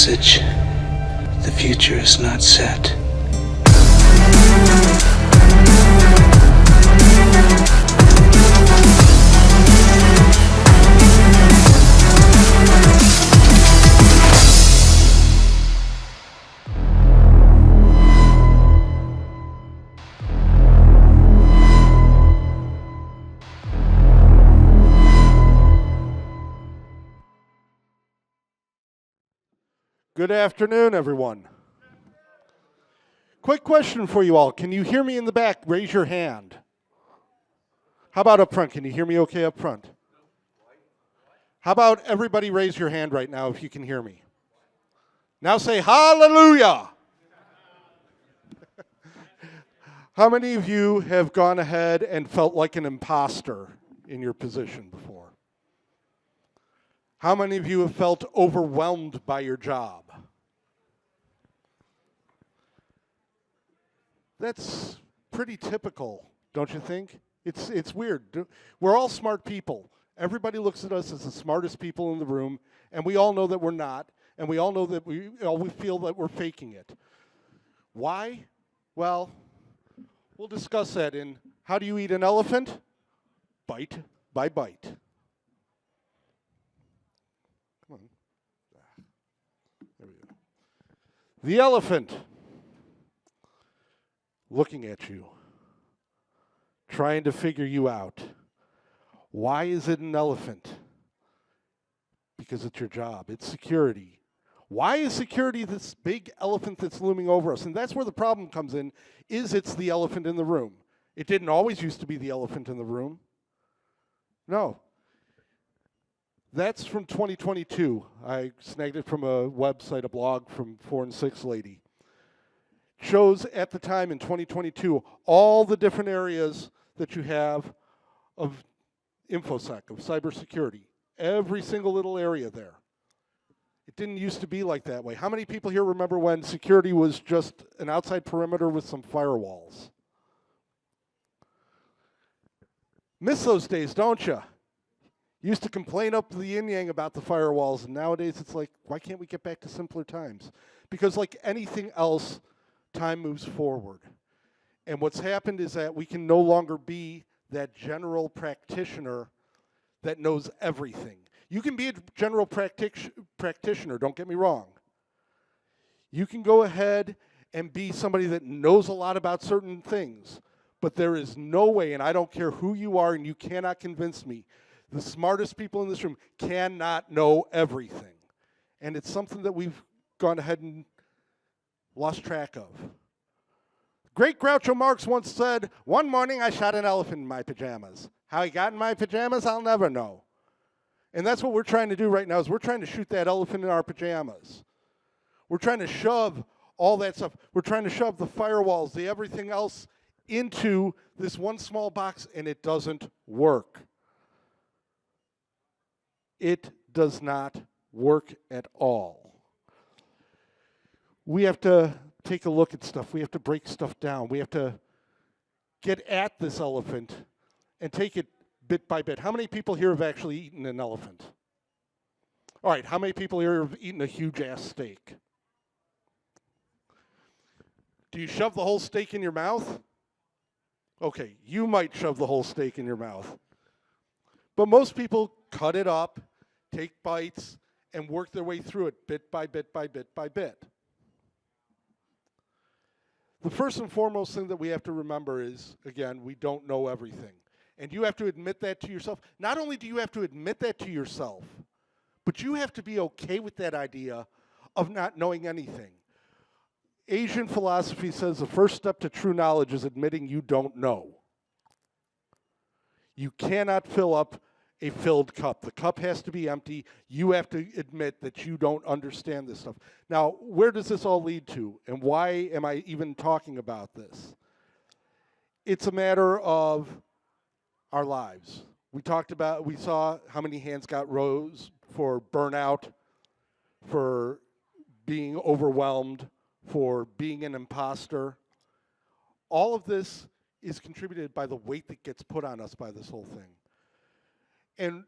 message. The future is not set. Good afternoon, everyone. Quick question for you all. Can you hear me in the back? Raise your hand. How about up front? Can you hear me okay up front? How about everybody raise your hand right now if you can hear me? Now say hallelujah. How many of you have gone ahead and felt like an imposter in your position before? How many of you have felt overwhelmed by your job? That's pretty typical, don't you think? It's weird. We're all smart people. Everybody looks at us as the smartest people in the room, and we all know that we're not, and we all know that we feel that we're faking it. Why? Well, we'll discuss that in How Do You Eat an Elephant? Bite by bite. Come on. There we go. The elephant looking at you, trying to figure you out. Why is it an elephant? Because it's your job. It's security. Why is security this big elephant that's looming over us? And that's where the problem comes in, is it's the elephant in the room. It didn't always used to be the elephant in the room. No. That's from 2022. I snagged it from a website, a blog from 4 and 6 lady. Shows at the time in 2022 all the different areas that you have of InfoSec, of cybersecurity. Every single little area there. It didn't used to be like that way. How many people here remember when security was just an outside perimeter with some firewalls? Miss those days, don't you? Used to complain up the yin-yang about the firewalls, and nowadays it's like, why can't we get back to simpler times? Because like anything else, time moves forward. And what's happened is that we can no longer be that general practitioner that knows everything. You can be a general practitioner, don't get me wrong. You can go ahead and be somebody that knows a lot about certain things, but there is no way, and I don't care who you are, and you cannot convince me, the smartest people in this room cannot know everything. And it's something that we've gone ahead and lost track of. Great Groucho Marx once said, "One morning I shot an elephant in my pajamas. How he got in my pajamas, I'll never know." And that's what we're trying to do right now, is we're trying to shoot that elephant in our pajamas. We're trying to shove all that stuff. We're trying to shove the firewalls, the everything else into this one small box, and it doesn't work. It does not work at all. We have to take a look at stuff. We have to break stuff down. We have to get at this elephant and take it bit by bit. How many people here have actually eaten an elephant? All right, how many people here have eaten a huge-ass steak? Do you shove the whole steak in your mouth? Okay, you might shove the whole steak in your mouth. But most people cut it up, take bites, and work their way through it bit by bit by bit by bit. The first and foremost thing that we have to remember is, again, we don't know everything. And you have to admit that to yourself. Not only do you have to admit that to yourself, but you have to be okay with that idea of not knowing anything. Asian philosophy says the first step to true knowledge is admitting you don't know. You cannot fill up a filled cup. The cup has to be empty. You have to admit that you don't understand this stuff. Now, where does this all lead to? And why am I even talking about this? It's a matter of our lives. We saw how many hands got rose for burnout, for being overwhelmed, for being an imposter. All of this is contributed by the weight that gets put on us by this whole thing. And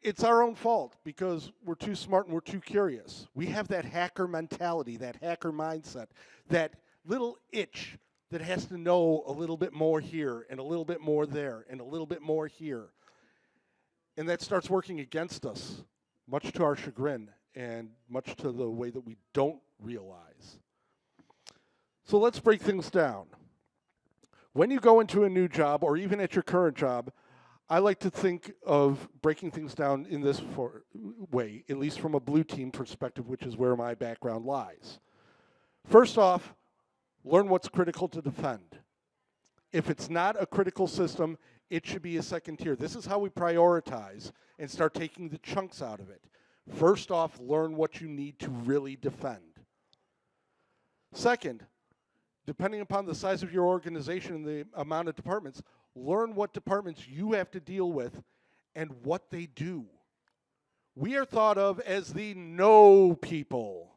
it's our own fault because we're too smart and we're too curious. We have that hacker mentality, that hacker mindset, that little itch that has to know a little bit more here and a little bit more there and a little bit more here. And that starts working against us, much to our chagrin and much to the way that we don't realize. So let's break things down. When you go into a new job or even at your current job, I like to think of breaking things down in this way, at least from a blue team perspective, which is where my background lies. First off, learn what's critical to defend. If it's not a critical system, it should be a second tier. This is how we prioritize and start taking the chunks out of it. First off, learn what you need to really defend. Second, depending upon the size of your organization and the amount of departments, learn what departments you have to deal with and what they do. We are thought of as the no people.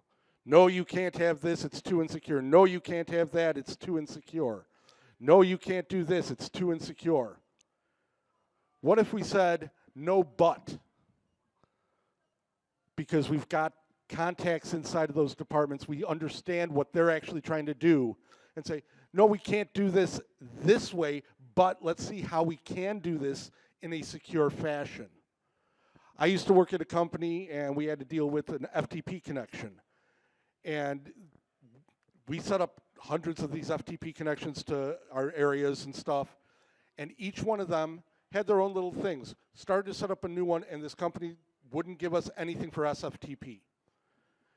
No, you can't have this, it's too insecure. No, you can't have that, it's too insecure. No, you can't do this, it's too insecure. What if we said no but? Because we've got contacts inside of those departments, we understand what they're actually trying to do, and say, no, we can't do this way, but let's see how we can do this in a secure fashion. I used to work at a company, and we had to deal with an FTP connection. And we set up hundreds of these FTP connections to our areas and stuff, and each one of them had their own little things. Started to set up a new one, and this company wouldn't give us anything for SFTP.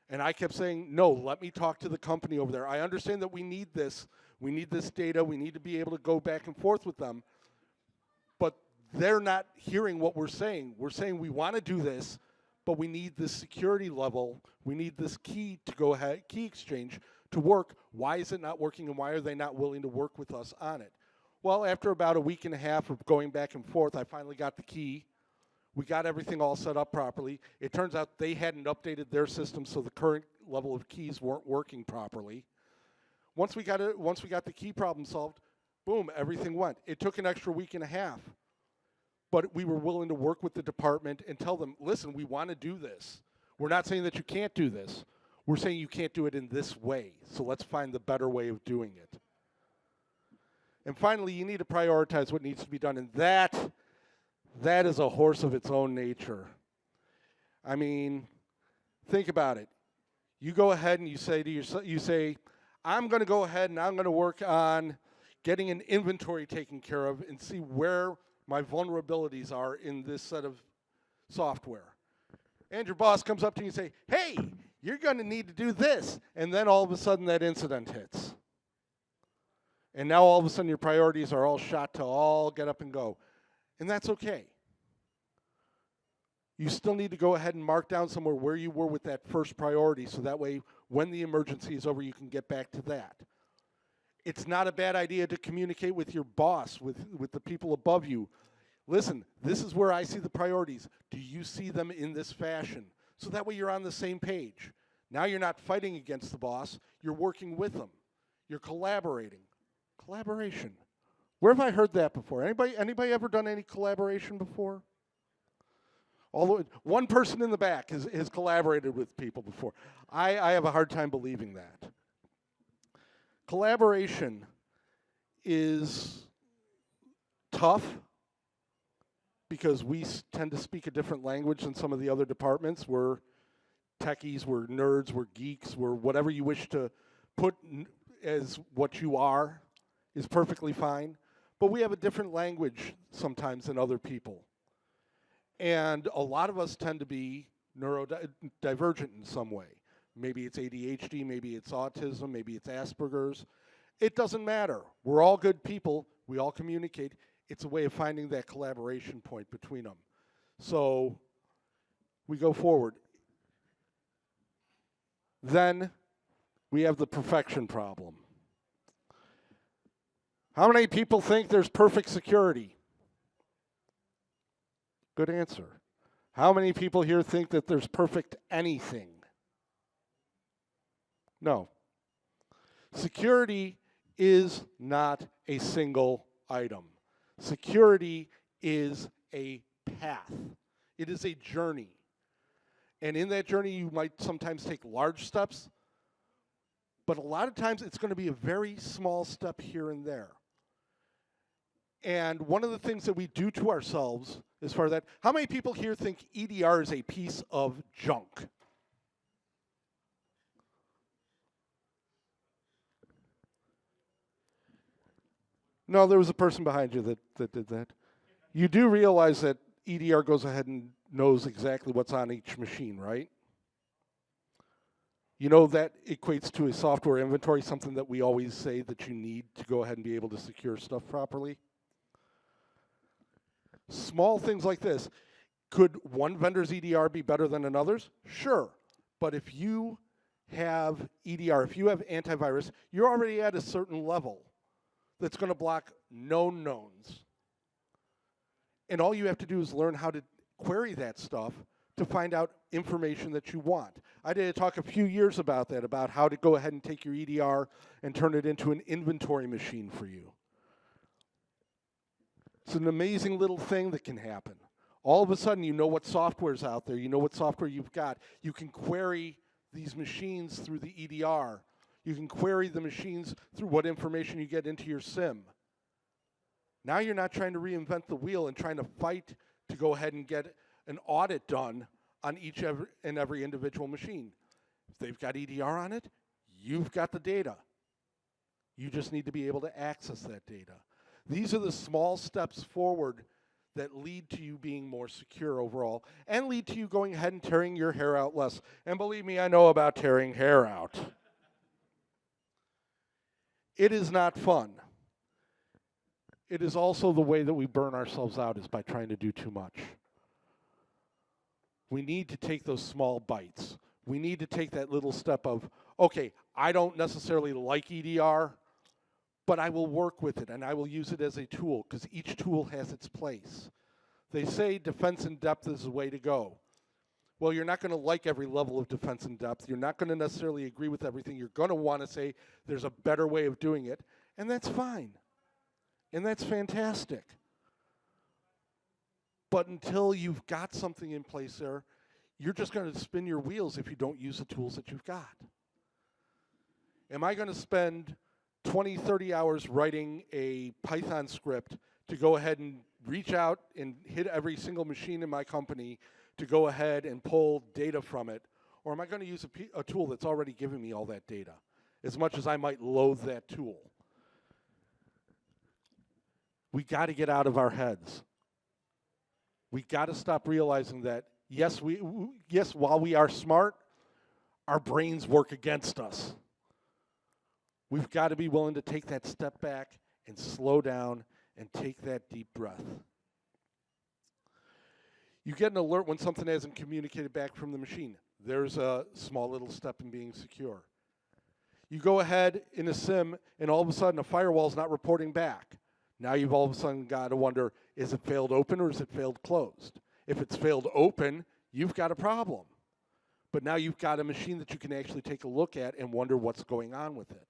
And I kept saying, no, let me talk to the company over there. I understand that we need this data, we need to be able to go back and forth with them, but they're not hearing what we're saying. We're saying we want to do this, but we need this security level, we need this key to go ahead, key exchange to work. Why is it not working, and why are they not willing to work with us on it? Well, after about a week and a half of going back and forth, I finally got the key. We got everything all set up properly. It turns out they hadn't updated their system, so the current level of keys weren't working properly. Once we got the key problem solved, boom, everything went. It took an extra week and a half, but we were willing to work with the department and tell them, listen, we want to do this. We're not saying that you can't do this. We're saying you can't do it in this way, so let's find the better way of doing it. And finally, you need to prioritize what needs to be done, and that is a horse of its own nature. I mean, think about it. You go ahead and you say to yourself, I'm going to go ahead and I'm going to work on getting an inventory taken care of and see where my vulnerabilities are in this set of software. And your boss comes up to you and say, hey, you're going to need to do this. And then all of a sudden that incident hits. And now all of a sudden your priorities are all shot to all get up and go. And that's okay. You still need to go ahead and mark down somewhere where you were with that first priority, so that way when the emergency is over, you can get back to that. It's not a bad idea to communicate with your boss, with the people above you. Listen, this is where I see the priorities. Do you see them in this fashion? So that way you're on the same page. Now you're not fighting against the boss, you're working with them. You're collaborating. Collaboration. Where have I heard that before? Anybody ever done any collaboration before? Although one person in the back has collaborated with people before. I have a hard time believing that. Collaboration is tough because we tend to speak a different language than some of the other departments. We're techies, we're nerds, we're geeks, we're whatever you wish to put as what you are is perfectly fine. But we have a different language sometimes than other people. And a lot of us tend to be neurodivergent in some way. Maybe it's ADHD, maybe it's autism, maybe it's Asperger's. It doesn't matter. We're all good people. We all communicate. It's a way of finding that collaboration point between them. So we go forward. Then we have the perfection problem. How many people think there's perfect security? Good answer. How many people here think that there's perfect anything? No. Security is not a single item. Security is a path. It is a journey. And in that journey, you might sometimes take large steps, but a lot of times it's going to be a very small step here and there. And one of the things that we do to ourselves as far as that, how many people here think EDR is a piece of junk? No, there was a person behind you that did that. You do realize that EDR goes ahead and knows exactly what's on each machine, right? You know that equates to a software inventory, something that we always say that you need to go ahead and be able to secure stuff properly. Small things like this. Could one vendor's EDR be better than another's? Sure. But if you have EDR, if you have antivirus, you're already at a certain level that's going to block known knowns. And all you have to do is learn how to query that stuff to find out information that you want. I did a talk a few years about that, about how to go ahead and take your EDR and turn it into an inventory machine for you. It's an amazing little thing that can happen. All of a sudden, you know what software's out there. You know what software you've got. You can query these machines through the EDR. You can query the machines through what information you get into your SIM. Now you're not trying to reinvent the wheel and trying to fight to go ahead and get an audit done on each and every individual machine. If they've got EDR on it, you've got the data. You just need to be able to access that data. These are the small steps forward that lead to you being more secure overall and lead to you going ahead and tearing your hair out less. And believe me, I know about tearing hair out. It is not fun. It is also the way that we burn ourselves out, is by trying to do too much. We need to take those small bites. We need to take that little step of, okay, I don't necessarily like EDR, but I will work with it and I will use it as a tool, because each tool has its place. They say defense in depth is the way to go. Well, you're not going to like every level of defense in depth. You're not going to necessarily agree with everything. You're going to want to say there's a better way of doing it, and that's fine. And that's fantastic. But until you've got something in place there, you're just going to spin your wheels if you don't use the tools that you've got. Am I going to spend 20, 30 hours writing a Python script to go ahead and reach out and hit every single machine in my company to go ahead and pull data from it? Or am I going to use a tool that's already giving me all that data, as much as I might loathe that tool? We got to get out of our heads. We got to stop realizing that, yes, while we are smart, our brains work against us. We've got to be willing to take that step back and slow down and take that deep breath. You get an alert when something hasn't communicated back from the machine. There's a small little step in being secure. You go ahead in a SIM, and all of a sudden a firewall's not reporting back. Now you've all of a sudden got to wonder, is it failed open or is it failed closed? If it's failed open, you've got a problem. But now you've got a machine that you can actually take a look at and wonder what's going on with it.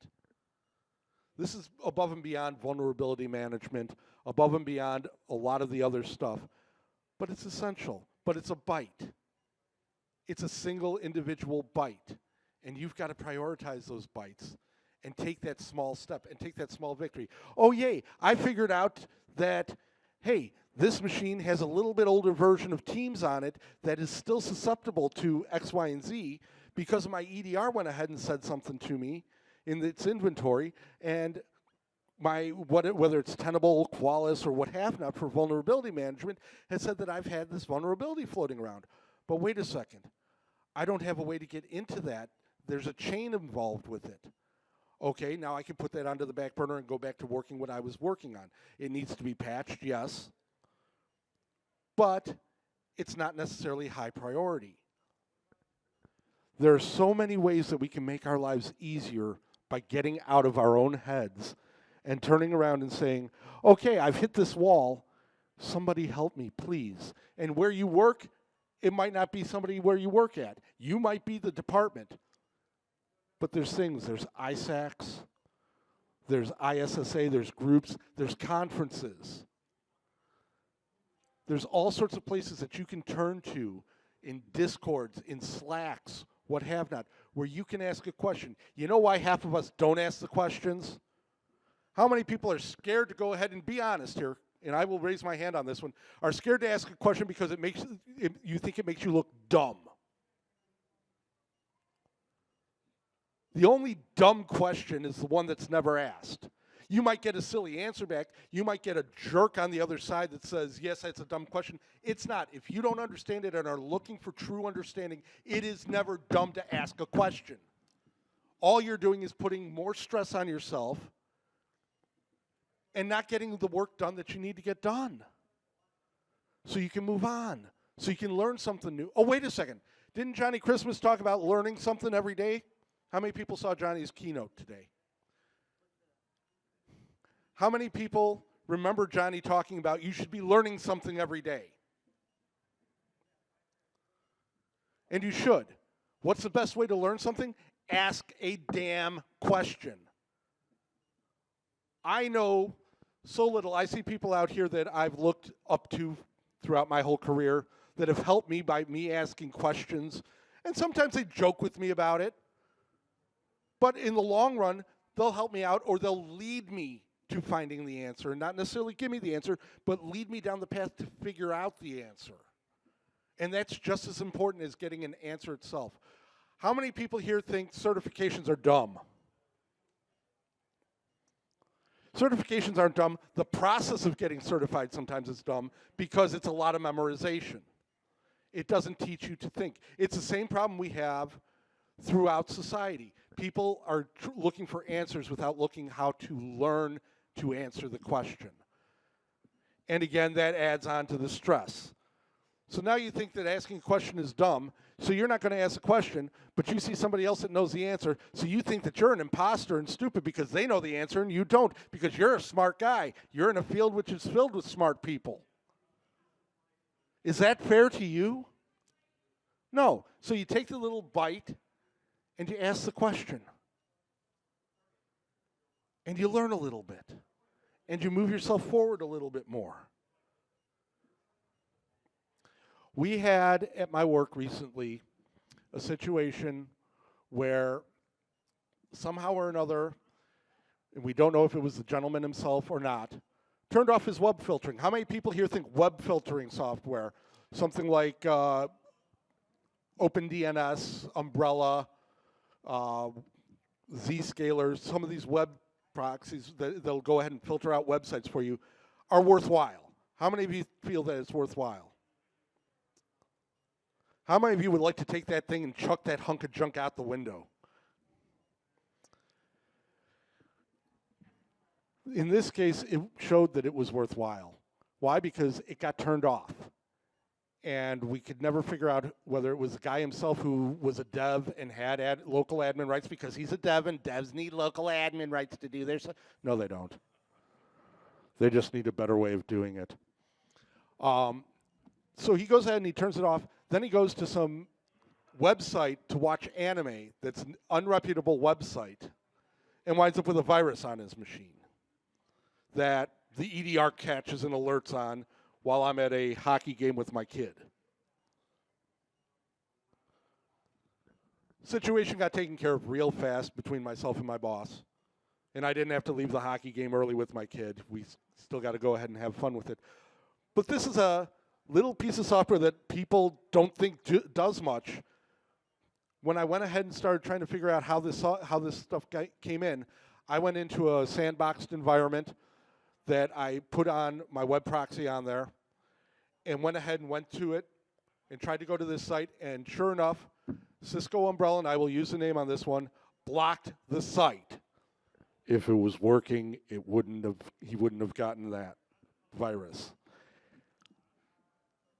This is above and beyond vulnerability management, above and beyond a lot of the other stuff. But it's essential. But it's a byte. It's a single individual byte. And you've got to prioritize those bytes and take that small step and take that small victory. Oh, yay, I figured out that, hey, this machine has a little bit older version of Teams on it that is still susceptible to X, Y, and Z because my EDR went ahead and said something to me in its inventory, and whether it's Tenable, Qualys, or what have not for vulnerability management has said that I've had this vulnerability floating around. But wait a second. I don't have a way to get into that. There's a chain involved with it. Okay, now I can put that onto the back burner and go back to working what I was working on. It needs to be patched, yes, but it's not necessarily high priority. There are so many ways that we can make our lives easier by getting out of our own heads and turning around and saying, okay, I've hit this wall. Somebody help me, please. And where you work, it might not be somebody where you work at. You might be the department. But there's things, there's ISACs, there's ISSA, there's groups, there's conferences. There's all sorts of places that you can turn to in Discords, in Slacks, what have not, where you can ask a question. You know why half of us don't ask the questions? How many people are scared to go ahead and be honest here, and I will raise my hand on this one, are scared to ask a question because you think it makes you look dumb? The only dumb question is the one that's never asked. You might get a silly answer back. You might get a jerk on the other side that says, yes, that's a dumb question. It's not. If you don't understand it and are looking for true understanding, it is never dumb to ask a question. All you're doing is putting more stress on yourself and not getting the work done that you need to get done. So you can move on. So you can learn something new. Oh, wait a second. Didn't Johnny Christmas talk about learning something every day? How many people saw Johnny's keynote today? How many people remember Johnny talking about you should be learning something every day? And you should. What's the best way to learn something? Ask a damn question. I know so little. I see people out here that I've looked up to throughout my whole career that have helped me by me asking questions. And sometimes they joke with me about it. But in the long run, they'll help me out or they'll lead me to finding the answer, and not necessarily give me the answer, but lead me down the path to figure out the answer. And that's just as important as getting an answer itself. How many people here think certifications are dumb? Certifications aren't dumb. The process of getting certified sometimes is dumb because it's a lot of memorization. It doesn't teach you to think. It's the same problem we have throughout society. People are looking for answers without looking how to learn to answer the question. And again, that adds on to the stress. So now you think that asking a question is dumb, so you're not going to ask a question, but you see somebody else that knows the answer, so you think that you're an imposter and stupid because they know the answer and you don't, because you're a smart guy. You're in a field which is filled with smart people. Is that fair to you? No. So you take the little bite and you ask the question. And you learn a little bit. And you move yourself forward a little bit more. We had at my work recently a situation where somehow or another, and we don't know if it was the gentleman himself or not, turned off his web filtering. How many people here think web filtering software, something like OpenDNS, Umbrella, Zscaler, some of these web proxies that'll go ahead and filter out websites for you, are worthwhile? How many of you feel that it's worthwhile? How many of you would like to take that thing and chuck that hunk of junk out the window? In this case, it showed that it was worthwhile. Why? Because it got turned off. And we could never figure out whether it was the guy himself who was a dev and had local admin rights because he's a dev and devs need local admin rights to do their stuff. No, they don't. They just need a better way of doing it. So he goes ahead and he turns it off. Then he goes to some website to watch anime that's an unreputable website and winds up with a virus on his machine that the EDR catches and alerts on while I'm at a hockey game with my kid. Situation got taken care of real fast between myself and my boss. And I didn't have to leave the hockey game early with my kid. We still got to go ahead and have fun with it. But this is a little piece of software that people don't think does much. When I went ahead and started trying to figure out how this stuff came in, I went into a sandboxed environment that I put on my web proxy on there and went ahead and went to it and tried to go to this site, and sure enough, Cisco Umbrella, and I will use the name on this one, blocked the site. If it was working, he wouldn't have gotten that virus.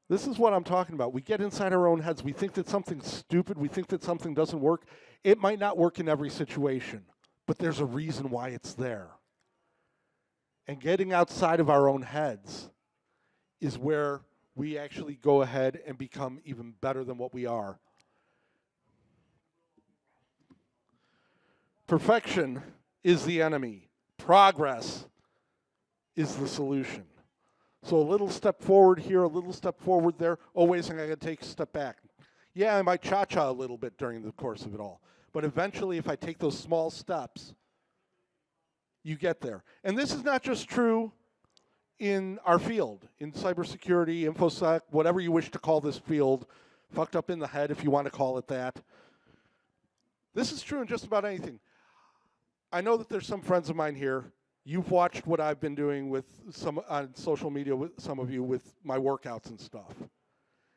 This is what I'm talking about. We get inside our own heads. We think that something's stupid. We think that something doesn't work. It might not work in every situation, but there's a reason why it's there. And getting outside of our own heads is where we actually go ahead and become even better than what we are. Perfection is the enemy. Progress is the solution. So a little step forward here, a little step forward there. Oh, wait a second, I got to take a step back. Yeah, I might cha-cha a little bit during the course of it all. But eventually, if I take those small steps, you get there. And this is not just true in our field, in cybersecurity, InfoSec, whatever you wish to call this field, fucked up in the head if you want to call it that. This is true in just about anything. I know that there's some friends of mine here. You've watched what I've been doing with some on social media with some of you with my workouts and stuff.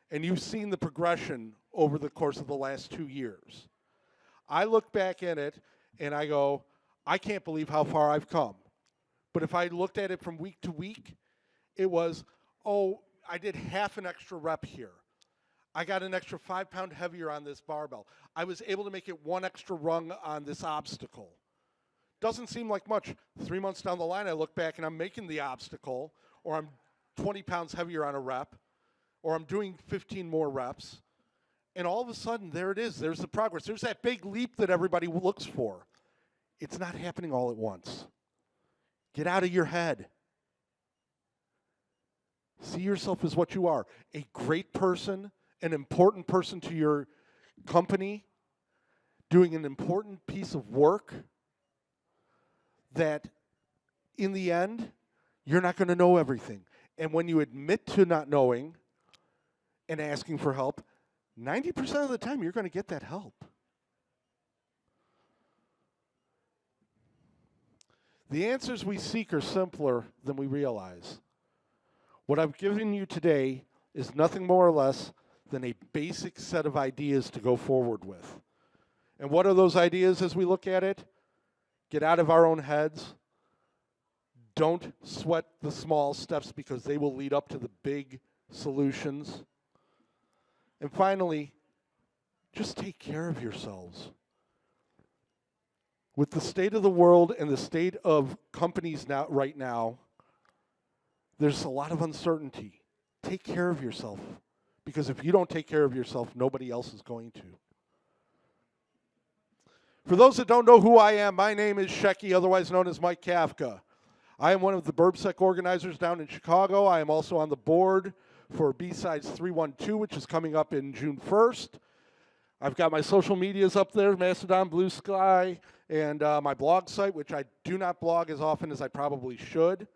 And you've seen the progression over the course of the last 2 years. I look back at it and I go, I can't believe how far I've come. But if I looked at it from week to week, it was, oh, I did half an extra rep here. I got an extra 5 pound heavier on this barbell. I was able to make it 1 extra rung on this obstacle. Doesn't seem like much. 3 months down the line, I look back and I'm making the obstacle, or I'm 20 pounds heavier on a rep, or I'm doing 15 more reps. And all of a sudden, there it is. There's the progress. There's that big leap that everybody looks for. It's not happening all at once. Get out of your head. See yourself as what you are, a great person, an important person to your company, doing an important piece of work that in the end, you're not going to know everything. And when you admit to not knowing and asking for help, 90% of the time you're going to get that help. The answers we seek are simpler than we realize. What I've given you today is nothing more or less than a basic set of ideas to go forward with. And what are those ideas as we look at it? Get out of our own heads. Don't sweat the small steps because they will lead up to the big solutions. And finally, just take care of yourselves. With the state of the world and the state of companies right now, there's a lot of uncertainty. Take care of yourself. Because if you don't take care of yourself, nobody else is going to. For those that don't know who I am, my name is Shecky, otherwise known as Mike Kavka. I am one of the BurbSec organizers down in Chicago. I am also on the board for B-Sides 312, which is coming up in June 1st. I've got my social medias up there, Mastodon, Blue Sky, and my blog site, which I do not blog as often as I probably should.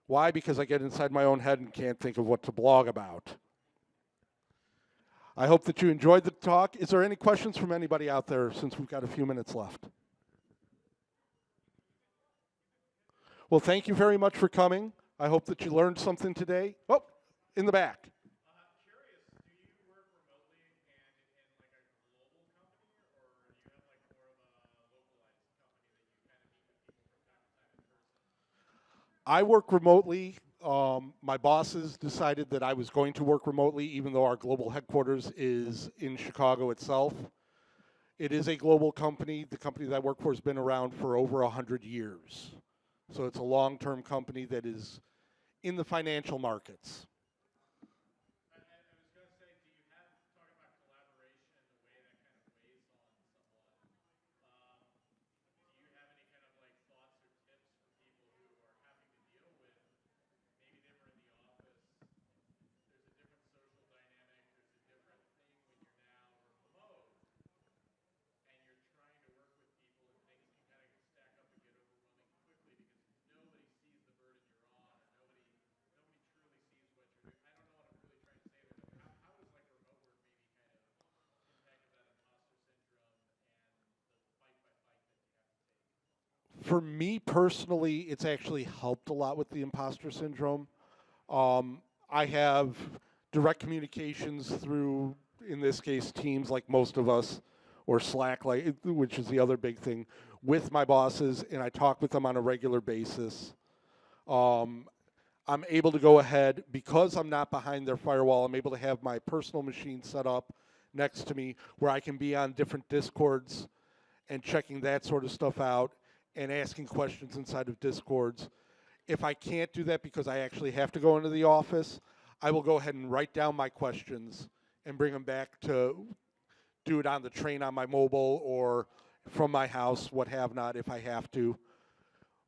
Why? Because I get inside my own head and can't think of what to blog about. I hope that you enjoyed the talk. Is there any questions from anybody out there since we've got a few minutes left? Well, thank you very much for coming. I hope that you learned something today. Oh, in the back. Curious, do you work remotely and in like a global company, or do you have like more of a localized company that you kind of meet with people from time to time in person? I work remotely. My bosses decided that I was going to work remotely, even though our global headquarters is in Chicago itself. It is a global company. The company that I work for has been around for over 100 years. So it's a long-term company that is in the financial markets. I was going to say, do you have, talking about collaboration and the way that kind of weighs on someone, do you have any kind of like thoughts or tips for people who are having to deal with, maybe they were in the office, there's a different social dynamic, there's a different thing when you're now remote, and you're trying to work with people and things can kind of stack up and get overwhelming quickly because nobody sees the burden you're on, or nobody truly sees what you're doing. I don't know what I'm really trying to say there, but how does like remote work maybe kind of impact that imposter syndrome and the fight by fight that you have to take? For me personally, it's actually helped a lot with the imposter syndrome. I have direct communications through, in this case, Teams like most of us, or Slack, which is the other big thing, with my bosses, and I talk with them on a regular basis. I'm able to go ahead, because I'm not behind their firewall, I'm able to have my personal machine set up next to me where I can be on different Discords and checking that sort of stuff out and asking questions inside of Discords. If I can't do that because I actually have to go into the office, I will go ahead and write down my questions and bring them back to do it on the train on my mobile or from my house, what have not, if I have to.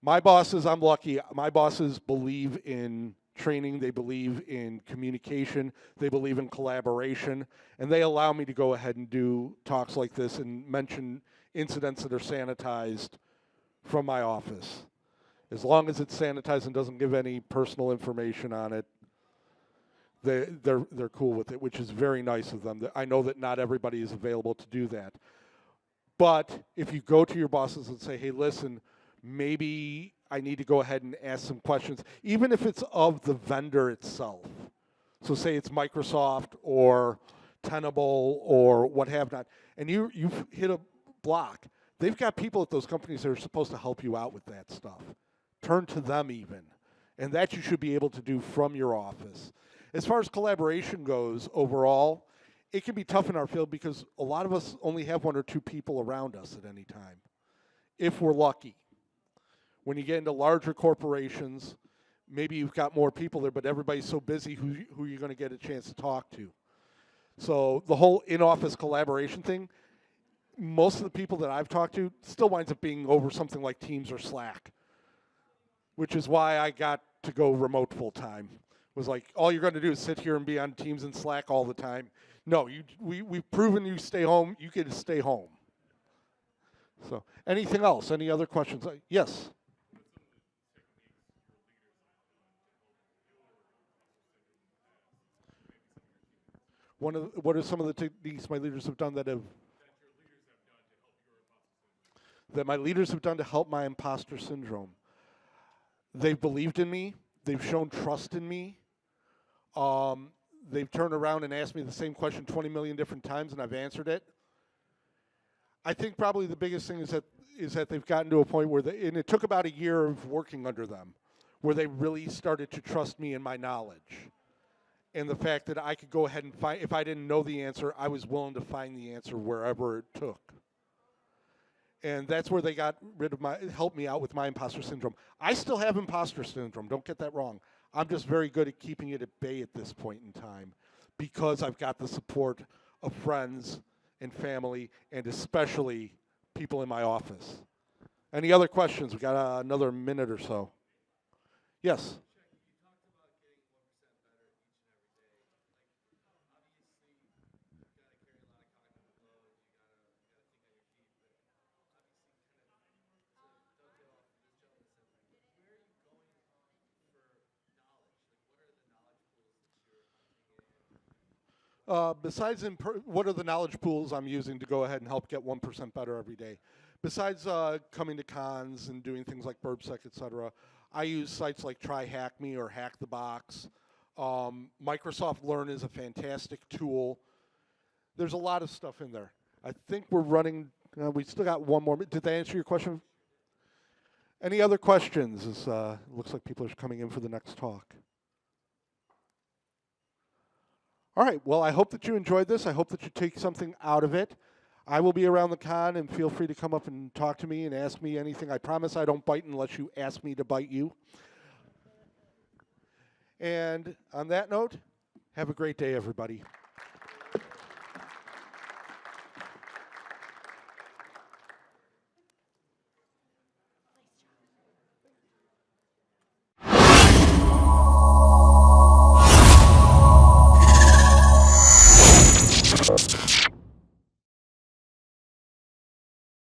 My bosses, I'm lucky, my bosses believe in training, they believe in communication, they believe in collaboration, and they allow me to go ahead and do talks like this and mention incidents that are sanitized from my office. As long as it's sanitized and doesn't give any personal information on it, they're cool with it, which is very nice of them. I know that not everybody is available to do that. But if you go to your bosses and say, hey, listen, maybe I need to go ahead and ask some questions, even if it's of the vendor itself. So say it's Microsoft or Tenable or what have not, and you've hit a block. They've got people at those companies that are supposed to help you out with that stuff. Turn to them even. And that you should be able to do from your office. As far as collaboration goes overall, it can be tough in our field because a lot of us only have 1 or 2 people around us at any time, if we're lucky. When you get into larger corporations, maybe you've got more people there, but everybody's so busy who you're going to get a chance to talk to. So the whole in-office collaboration thing, most of the people that I've talked to still winds up being over something like Teams or Slack, which is why I got to go remote full-time. It was like, all you're going to do is sit here and be on Teams and Slack all the time. No, we've proven you stay home. You get to stay home. So anything else? Any other questions? Yes? What are some of the techniques my leaders have done that my leaders have done to help my imposter syndrome? They've believed in me. They've shown trust in me. They've turned around and asked me the same question 20 million different times, and I've answered it. I think probably the biggest thing is that they've gotten to a point where and it took about a year of working under them, where they really started to trust me and my knowledge. And the fact that I could go ahead and find, if I didn't know the answer, I was willing to find the answer wherever it took. And that's where they got helped me out with my imposter syndrome. I still have imposter syndrome, don't get that wrong. I'm just very good at keeping it at bay at this point in time because I've got the support of friends and family and especially people in my office. Any other questions? We've got another minute or so. Yes? Besides, what are the knowledge pools I'm using to go ahead and help get 1% better every day? Besides coming to cons and doing things like BurbSec, et cetera, I use sites like Try Hack Me or Hack the Box. Microsoft Learn is a fantastic tool. There's a lot of stuff in there. I think we're running, we still got one more. Did that answer your question? Any other questions? It looks like people are coming in for the next talk. All right, well, I hope that you enjoyed this. I hope that you take something out of it. I will be around the con, and feel free to come up and talk to me and ask me anything. I promise I don't bite unless you ask me to bite you. And on that note, have a great day, everybody.